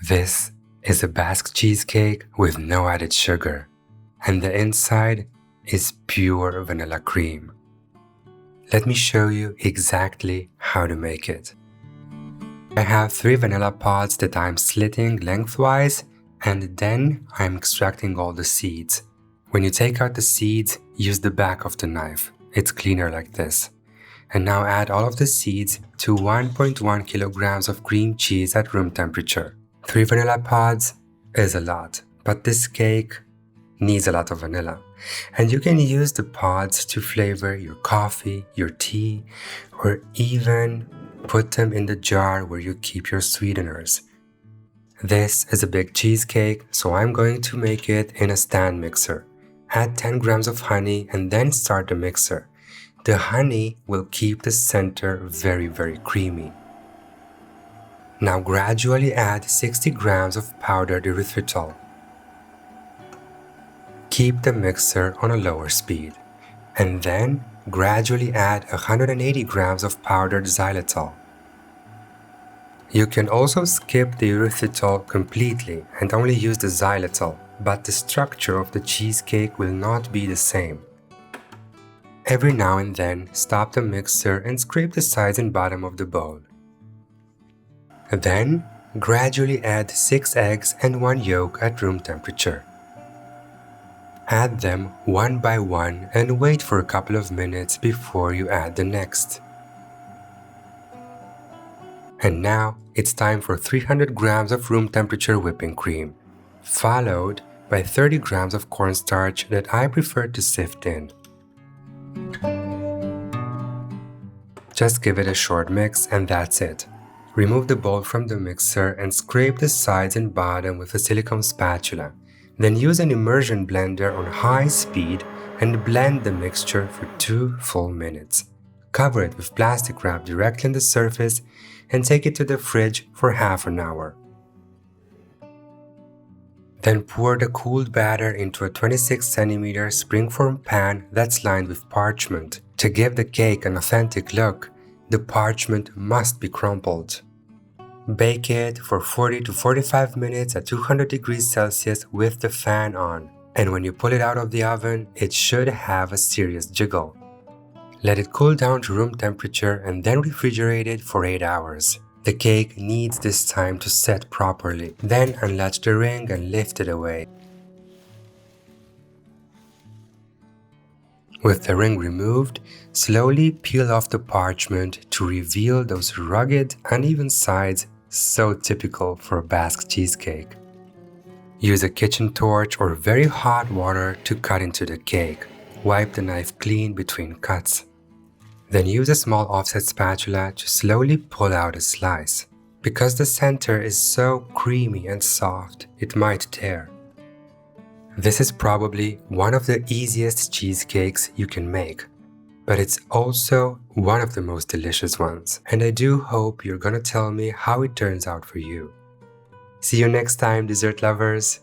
This is a Basque cheesecake with no added sugar, and the inside is pure vanilla cream. Let me show you exactly how to make it. I have 3 vanilla pods that I'm slitting lengthwise, and then I'm extracting all the seeds. When you take out the seeds, use the back of the knife. It's cleaner like this. And now add all of the seeds to 1.1 kilograms of cream cheese at room temperature. 3 vanilla pods is a lot, but this cake needs a lot of vanilla. And you can use the pods to flavor your coffee, your tea, or even put them in the jar where you keep your sweeteners. This is a big cheesecake, so I'm going to make it in a stand mixer. Add 10 grams of honey and then start the mixer. The honey will keep the center very creamy. Now gradually add 60 grams of powdered erythritol. Keep the mixer on a lower speed, and then gradually add 180 grams of powdered xylitol. You can also skip the erythritol completely and only use the xylitol, but the structure of the cheesecake will not be the same. Every now and then, stop the mixer and scrape the sides and bottom of the bowl. Then, gradually add 6 eggs and 1 yolk at room temperature. Add them one by one and wait for a couple of minutes before you add the next. And now, it's time for 300 grams of room temperature whipping cream, followed by 30 grams of cornstarch that I prefer to sift in. Just give it a short mix and that's it. Remove the bowl from the mixer and scrape the sides and bottom with a silicone spatula. Then use an immersion blender on high speed and blend the mixture for 2 full minutes. Cover it with plastic wrap directly on the surface and take it to the fridge for half an hour. Then pour the cooled batter into a 26 cm springform pan that's lined with parchment. To give the cake an authentic look, the parchment must be crumpled. Bake it for 40 to 45 minutes at 200 degrees Celsius with the fan on, and when you pull it out of the oven, it should have a serious jiggle. Let it cool down to room temperature and then refrigerate it for 8 hours. The cake needs this time to set properly. Then unlatch the ring and lift it away. With the ring removed, slowly peel off the parchment to reveal those rugged, uneven sides so typical for a Basque cheesecake. Use a kitchen torch or very hot water to cut into the cake. Wipe the knife clean between cuts. Then use a small offset spatula to slowly pull out a slice. Because the center is so creamy and soft, it might tear. This is probably one of the easiest cheesecakes you can make, but it's also one of the most delicious ones, and I do hope you're gonna tell me how it turns out for you. See you next time, dessert lovers!